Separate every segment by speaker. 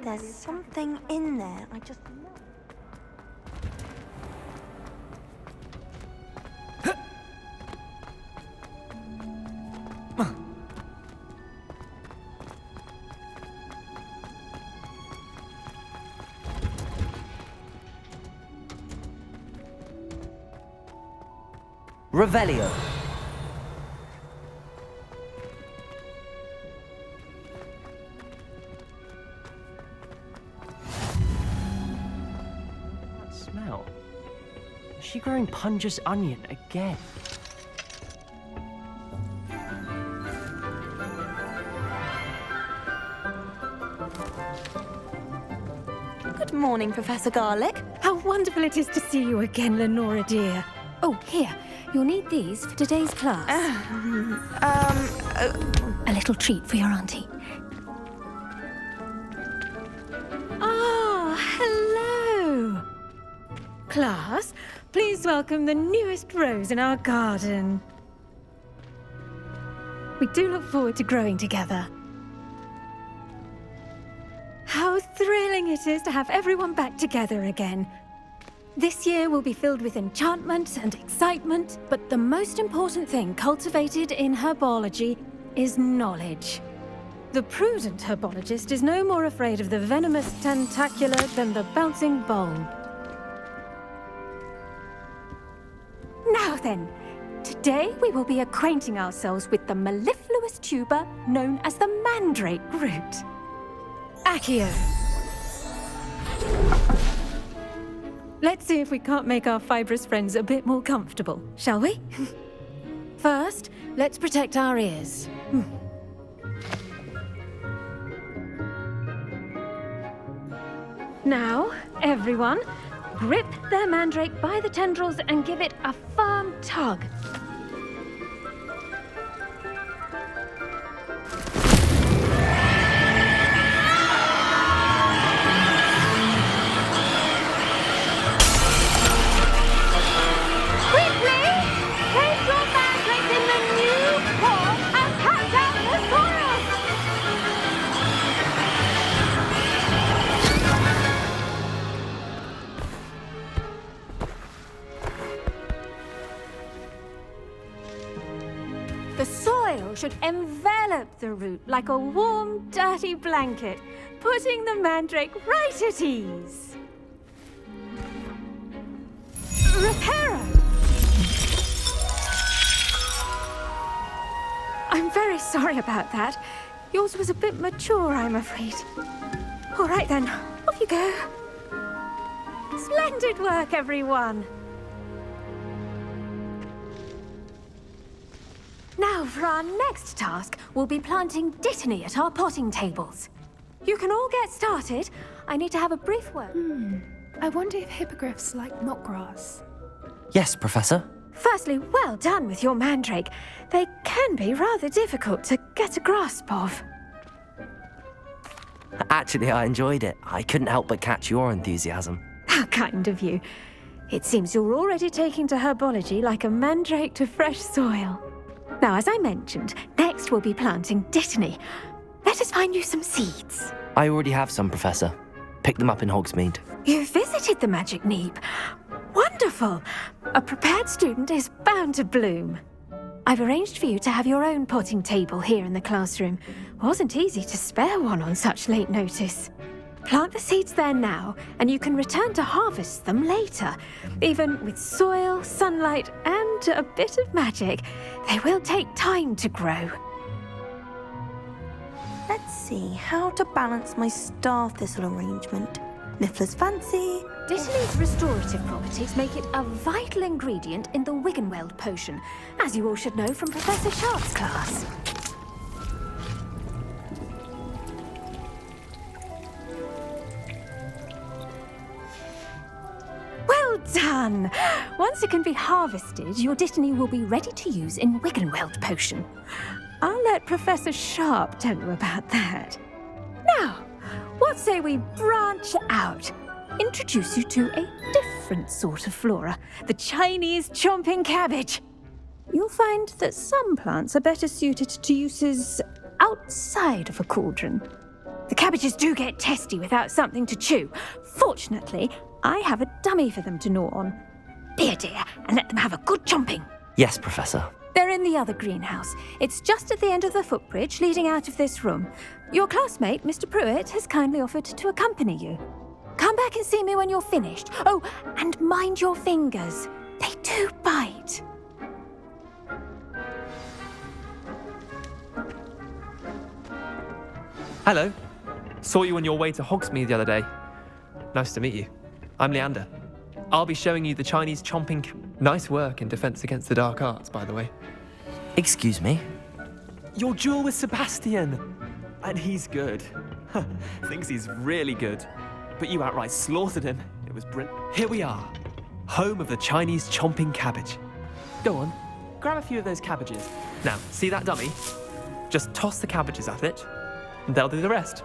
Speaker 1: There's something in there. I just know.
Speaker 2: Revelio. That smell. Is she growing Punja's onion again?
Speaker 1: Good morning, Professor Garlic.
Speaker 3: How wonderful it is to see you again, Lenora dear. Oh, here. You'll need these for today's class. A little treat for your auntie. Ah, hello. Class, please welcome the newest rose in our garden. We do look forward to growing together. How thrilling it is to have everyone back together again. This year will be filled with enchantment and excitement, but the most important thing cultivated in herbology is knowledge. The prudent herbologist is no more afraid of the venomous tentacula than the bouncing bulb. Now then, today we will be acquainting ourselves with the mellifluous tuber known as the mandrake root. Accio. Let's see if we can't make our fibrous friends a bit more comfortable, shall we? First, let's protect our ears. Now, everyone, grip their mandrake by the tendrils and give it a firm tug. The soil should envelop the root like a warm, dirty blanket, putting the mandrake right at ease. Reparo! I'm very sorry about that. Yours was a bit mature, I'm afraid. All right then, off you go. Splendid work, everyone. Now, for our next task, we'll be planting dittany at our potting tables. You can all get started. I need to have a brief word.
Speaker 4: I wonder if hippogriffs like knotgrass.
Speaker 2: Yes, Professor.
Speaker 3: Firstly, well done with your mandrake. They can be rather difficult to get a grasp of.
Speaker 2: Actually, I enjoyed it. I couldn't help but catch your enthusiasm.
Speaker 3: How kind of you. It seems you're already taking to herbology like a mandrake to fresh soil. Now, as I mentioned, next we'll be planting dittany. Let us find you some seeds.
Speaker 2: I already have some, Professor. Picked them up in Hogsmeade.
Speaker 3: You visited the Magic Neep. Wonderful! A prepared student is bound to bloom. I've arranged for you to have your own potting table here in the classroom. Wasn't easy to spare one on such late notice. Plant the seeds there now, and you can return to harvest them later. Even with soil, sunlight, and a bit of magic, they will take time to grow.
Speaker 1: Let's see how to balance my star thistle arrangement. Niffler's fancy.
Speaker 3: Dittany's restorative properties make it a vital ingredient in the Wiggenweld potion, as you all should know from Professor Sharp's class. Well done! Once it can be harvested, your dittany will be ready to use in Wiggenweld potion. I'll let Professor Sharp tell you about that. Now, what say we branch out? Introduce you to a different sort of flora, the Chinese chomping cabbage. You'll find that some plants are better suited to uses outside of a cauldron. The cabbages do get testy without something to chew. Fortunately, I have a dummy for them to gnaw on. Be a dear and let them have a good chomping.
Speaker 2: Yes, Professor.
Speaker 3: They're in the other greenhouse. It's just at the end of the footbridge leading out of this room. Your classmate, Mr. Pruitt, has kindly offered to accompany you. Come back and see me when you're finished. Oh, and mind your fingers. They do bite.
Speaker 5: Hello. Saw you on your way to Hogsmeade the other day. Nice to meet you. I'm Leander. I'll be showing you the Chinese chomping... Nice work in Defense Against the Dark Arts, by the way.
Speaker 2: Excuse me?
Speaker 5: Your duel with Sebastian! And he's good. Thinks he's really good. But you outright slaughtered him. It was brilliant. Here we are. Home of the Chinese chomping cabbage. Go on, grab a few of those cabbages. Now, see that dummy? Just toss the cabbages at it, and they'll do the rest.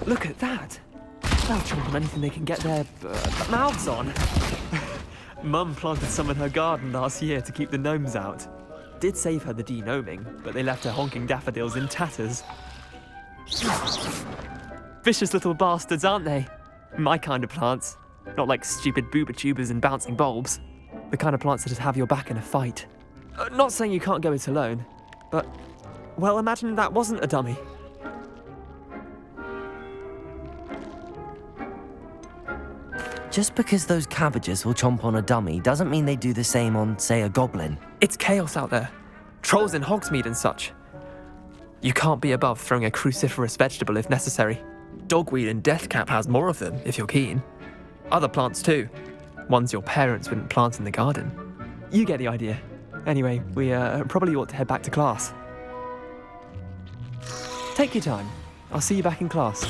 Speaker 5: Look at that! They'll chomp on anything they can get their mouths on. Mum planted some in her garden last year to keep the gnomes out. Did save her the de-gnoming, but they left her honking daffodils in tatters. Vicious little bastards, aren't they? My kind of plants. Not like stupid booba tubers and bouncing bulbs. The kind of plants that just have your back in a fight. Not saying you can't go it alone, but... well, imagine that wasn't a dummy.
Speaker 2: Just because those cabbages will chomp on a dummy doesn't mean they do the same on, say, a goblin.
Speaker 5: It's chaos out there. Trolls in Hogsmeade and such. You can't be above throwing a cruciferous vegetable if necessary. Dogweed and deathcap has more of them, if you're keen. Other plants too. Ones your parents wouldn't plant in the garden. You get the idea. Anyway, we probably ought to head back to class. Take your time. I'll see you back in class.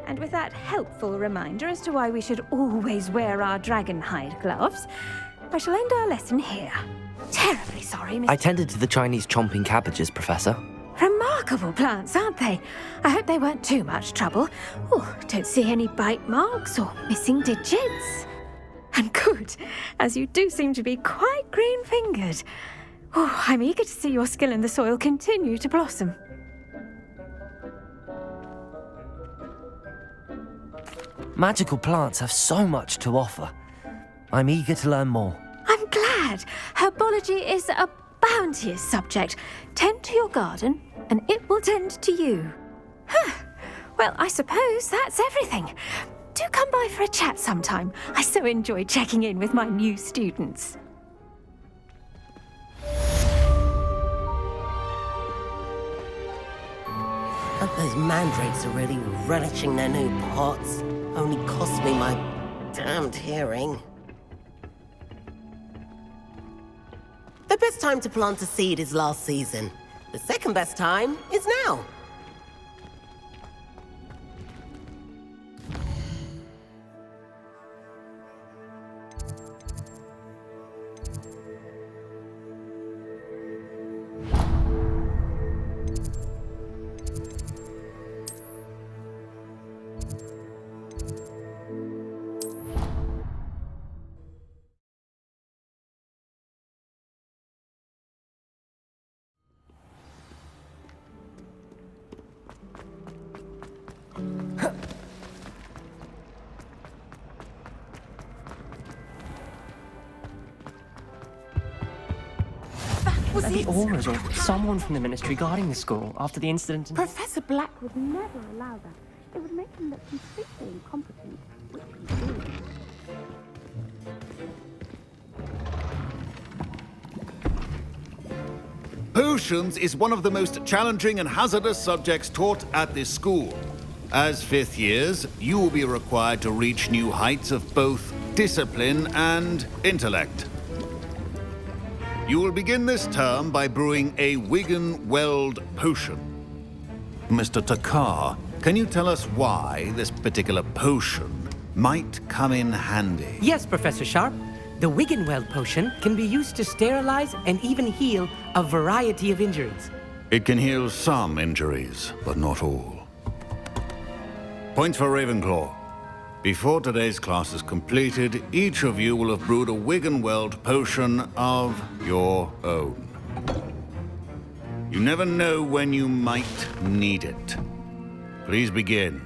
Speaker 3: And with that helpful reminder as to why we should always wear our dragon hide gloves, I shall end our lesson here. Terribly sorry, Mr.
Speaker 2: I tended to the Chinese chomping cabbages, Professor.
Speaker 3: Remarkable plants, aren't they? I hope they weren't too much trouble. Oh, don't see any bite marks or missing digits. And good, as you do seem to be quite green-fingered. Oh, I'm eager to see your skill in the soil continue to blossom.
Speaker 2: Magical plants have so much to offer. I'm eager to learn more.
Speaker 3: I'm glad. Herbology is a bounteous subject. Tend to your garden, and it will tend to you. Well, I suppose that's everything. Do come by for a chat sometime. I so enjoy checking in with my new students.
Speaker 6: Hope those mandrakes are really relishing their new pots. Only cost me my damned hearing. The best time to plant a seed is last season. The second best time is now.
Speaker 2: The auras or someone from the ministry guarding the school after the incident.
Speaker 3: Professor Black would never allow that. It would make him look completely incompetent. Which he did.
Speaker 7: Potions is one of the most challenging and hazardous subjects taught at this school. As fifth years, you will be required to reach new heights of both discipline and intellect. You will begin this term by brewing a Wigan-Weld potion. Mr. Takar, can you tell us why this particular potion might come in handy?
Speaker 8: Yes, Professor Sharp. The Wigan-Weld potion can be used to sterilize and even heal a variety of injuries.
Speaker 7: It can heal some injuries, but not all. Points for Ravenclaw. Before today's class is completed, each of you will have brewed a Wigan-Weld potion of your own. You never know when you might need it. Please begin.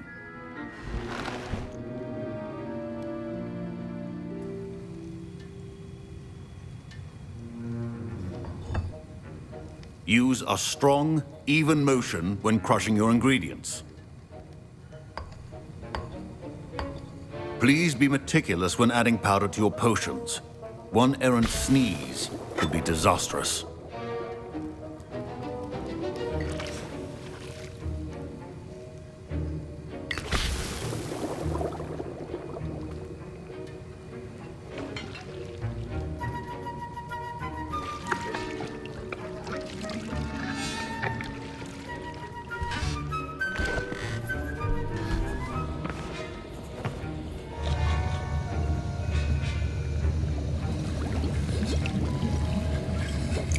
Speaker 7: Use a strong, even motion when crushing your ingredients. Please be meticulous when adding powder to your potions. One errant sneeze could be disastrous.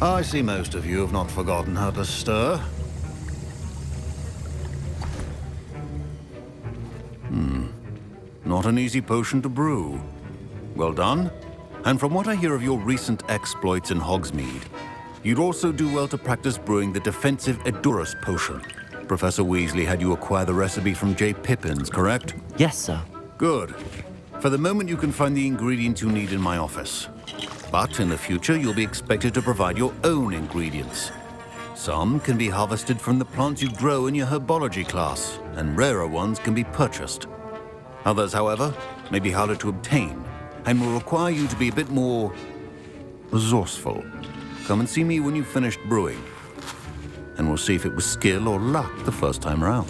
Speaker 7: I see most of you have not forgotten how to stir. Not an easy potion to brew. Well done. And from what I hear of your recent exploits in Hogsmeade, you'd also do well to practice brewing the defensive Edurus potion. Professor Weasley had you acquire the recipe from J. Pippin's, correct?
Speaker 2: Yes, sir.
Speaker 7: Good. For the moment, you can find the ingredients you need in my office. But in the future, you'll be expected to provide your own ingredients. Some can be harvested from the plants you grow in your herbology class, and rarer ones can be purchased. Others, however, may be harder to obtain, and will require you to be a bit more resourceful. Come and see me when you've finished brewing, and we'll see if it was skill or luck the first time round.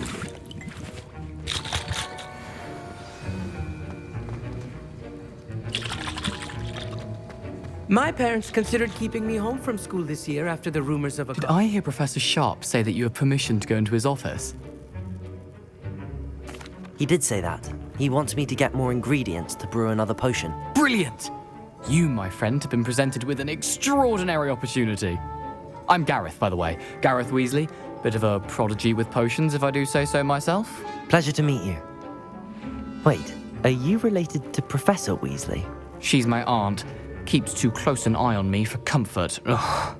Speaker 8: My parents considered keeping me home from school this year after the rumors of a...
Speaker 9: Did I hear Professor Sharp say that you have permission to go into his office?
Speaker 2: He did say that. He wants me to get more ingredients to brew another potion.
Speaker 9: Brilliant! You, my friend, have been presented with an extraordinary opportunity. I'm Gareth, by the way. Gareth Weasley. Bit of a prodigy with potions, if I do say so myself.
Speaker 2: Pleasure to meet you. Wait, are you related to Professor Weasley?
Speaker 9: She's my aunt. Keeps too close an eye on me for comfort. Ugh.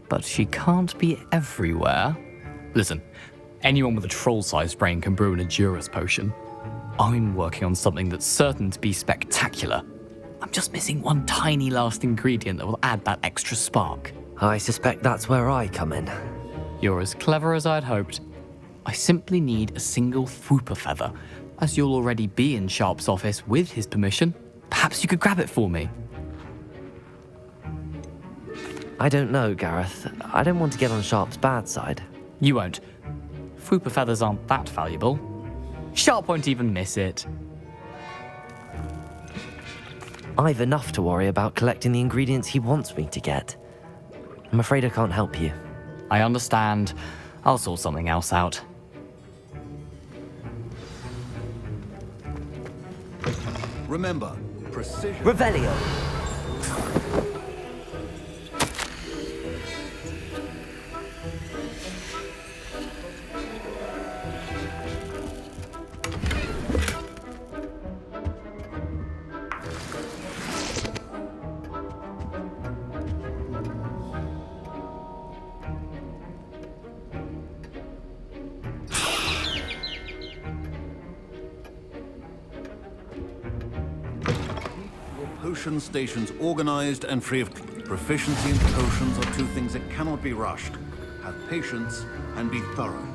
Speaker 9: But she can't be everywhere. Listen, anyone with a troll-sized brain can brew an Edurus potion. I'm working on something that's certain to be spectacular. I'm just missing one tiny last ingredient that will add that extra spark.
Speaker 2: I suspect that's where I come in.
Speaker 9: You're as clever as I'd hoped. I simply need a single Fwooper feather. As you'll already be in Sharp's office with his permission, perhaps you could grab it for me.
Speaker 2: I don't know, Gareth. I don't want to get on Sharp's bad side.
Speaker 9: You won't. Fwooper feathers aren't that valuable. Sharp won't even miss it.
Speaker 2: I've enough to worry about collecting the ingredients he wants me to get. I'm afraid I can't help you.
Speaker 9: I understand. I'll sort something else out.
Speaker 7: Remember, precision...
Speaker 2: Revelio!
Speaker 7: Potion stations organized and free of... Proficiency in potions are two things that cannot be rushed. Have patience and be thorough.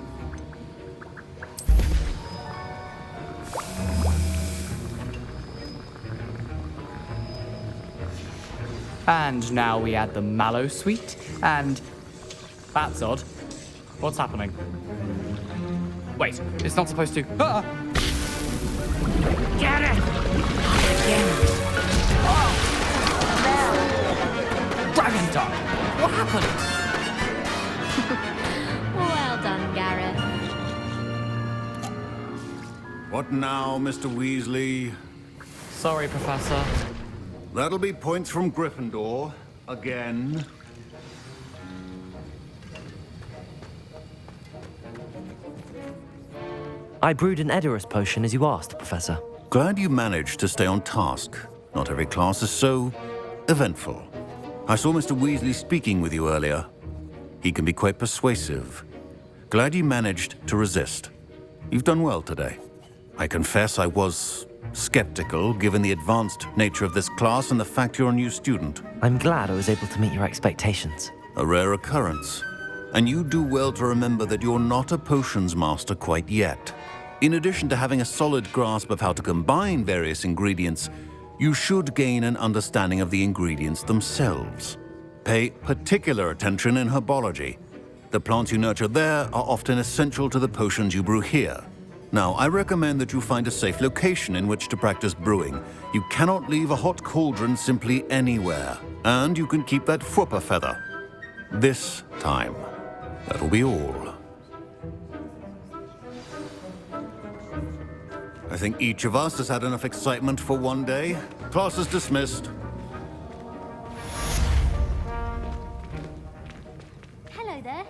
Speaker 9: And now we add the mallow sweet and That's odd. What's happening? Wait, it's not supposed to. Ah!
Speaker 8: Get it!
Speaker 9: Dragon Tongue! What happened?
Speaker 10: Well done, Gareth.
Speaker 7: What now, Mr. Weasley?
Speaker 9: Sorry, Professor.
Speaker 7: That'll be points from Gryffindor. Again.
Speaker 2: I brewed an Edorus potion as you asked, Professor.
Speaker 7: Glad you managed to stay on task. Not every class is so eventful. I saw Mr. Weasley speaking with you earlier. He can be quite persuasive. Glad you managed to resist. You've done well today. I confess I was skeptical, given the advanced nature of this class and the fact you're a new student.
Speaker 2: I'm glad I was able to meet your expectations.
Speaker 7: A rare occurrence. And you do well to remember that you're not a potions master quite yet. In addition to having a solid grasp of how to combine various ingredients, you should gain an understanding of the ingredients themselves. Pay particular attention in herbology. The plants you nurture there are often essential to the potions you brew here. Now, I recommend that you find a safe location in which to practice brewing. You cannot leave a hot cauldron simply anywhere. And you can keep that Fwooper feather. This time. That'll be all. I think each of us has had enough excitement for one day. Class is dismissed.
Speaker 10: Hello there.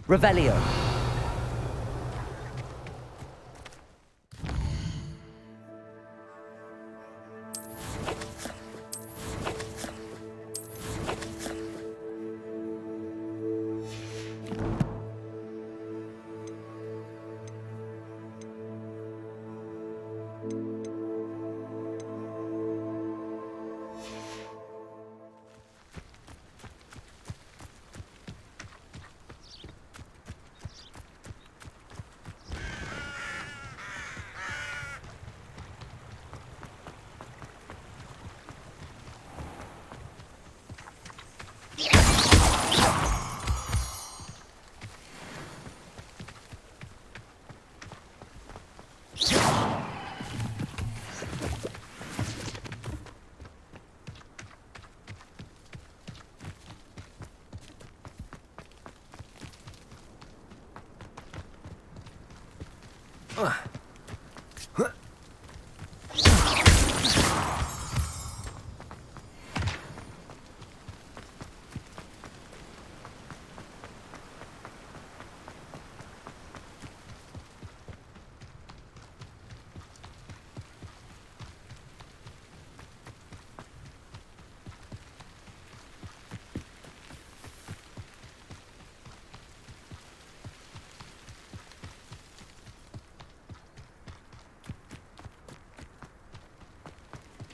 Speaker 2: Revelio.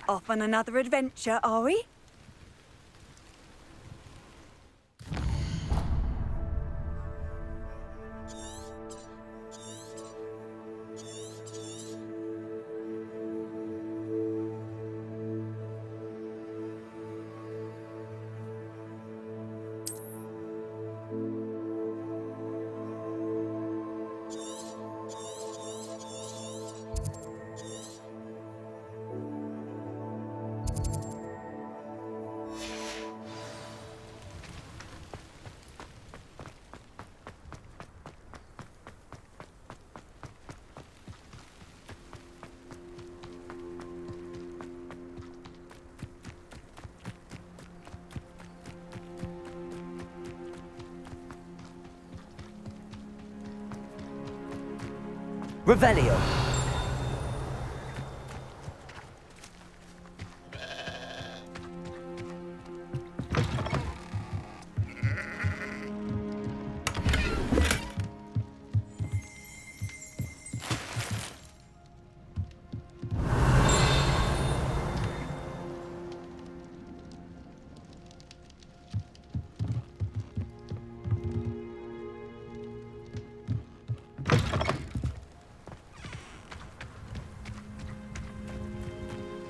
Speaker 11: Off on another adventure, are we?
Speaker 2: Revelio.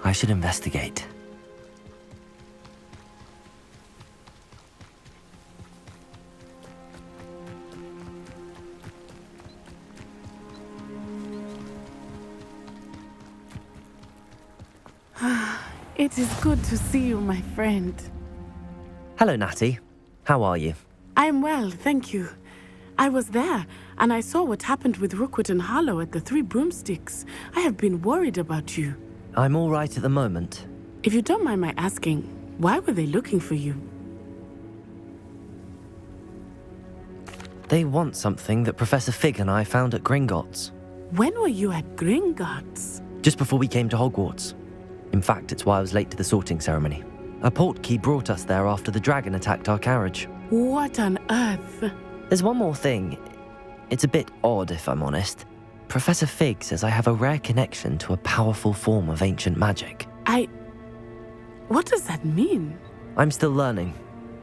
Speaker 2: I should investigate.
Speaker 11: It is good to see you, my friend.
Speaker 2: Hello, Natty. How are you?
Speaker 11: I am well, thank you. I was there, and I saw what happened with Rookwood and Harlow at the Three Broomsticks. I have been worried about you.
Speaker 2: I'm all right at the moment.
Speaker 11: If you don't mind my asking, why were they looking for you?
Speaker 2: They want something that Professor Fig and I found at Gringotts.
Speaker 11: When were you at Gringotts?
Speaker 2: Just before we came to Hogwarts. In fact, it's why I was late to the sorting ceremony. A portkey brought us there after the dragon attacked our carriage.
Speaker 11: What on earth?
Speaker 2: There's one more thing. It's a bit odd, if I'm honest. Professor Fig says I have a rare connection to a powerful form of ancient magic.
Speaker 11: What does that mean?
Speaker 2: I'm still learning,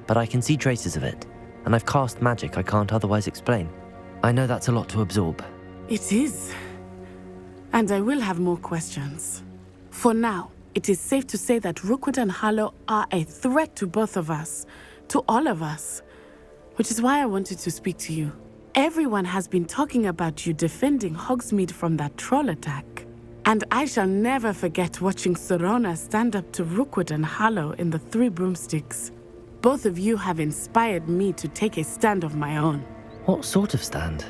Speaker 2: but I can see traces of it, and I've cast magic I can't otherwise explain. I know that's a lot to absorb.
Speaker 11: It is. And I will have more questions. For now, it is safe to say that Rookwood and Harlow are a threat to both of us, to all of us, which is why I wanted to speak to you. Everyone has been talking about you defending Hogsmeade from that troll attack. And I shall never forget watching Sorona stand up to Rookwood and Harlow in the Three Broomsticks. Both of you have inspired me to take a stand of my own.
Speaker 2: What sort of stand?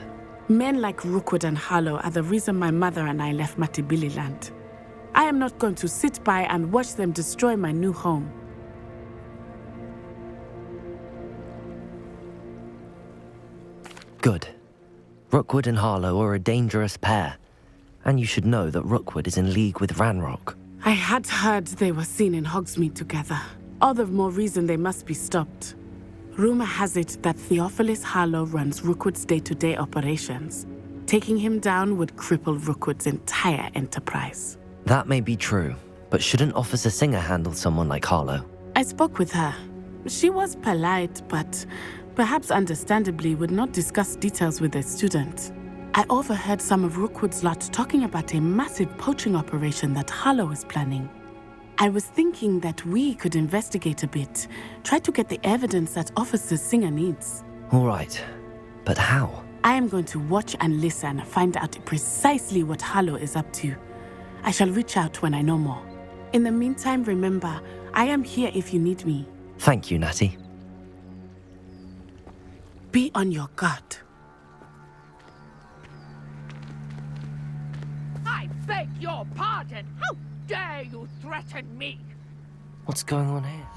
Speaker 11: Men like Rookwood and Harlow are the reason my mother and I left Matabeleland. I am not going to sit by and watch them destroy my new home.
Speaker 2: Good. Rookwood and Harlow are a dangerous pair. And you should know that Rookwood is in league with Ranrock.
Speaker 11: I had heard they were seen in Hogsmeade together. All the more reason they must be stopped. Rumor has it that Theophilus Harlow runs Rookwood's day-to-day operations. Taking him down would cripple Rookwood's entire enterprise.
Speaker 2: That may be true, but shouldn't Officer Singer handle someone like Harlow?
Speaker 11: I spoke with her. She was polite, but perhaps understandably would not discuss details with a student. I overheard some of Rookwood's lot talking about a massive poaching operation that Harlow is planning. I was thinking that we could investigate a bit, try to get the evidence that Officer Singer needs.
Speaker 2: All right, but how?
Speaker 11: I am going to watch and listen, find out precisely what Harlow is up to. I shall reach out when I know more. In the meantime, remember, I am here if you need me.
Speaker 2: Thank you, Natty.
Speaker 11: Be on your guard.
Speaker 12: I beg your pardon! How dare you threaten me?
Speaker 2: What's going on here?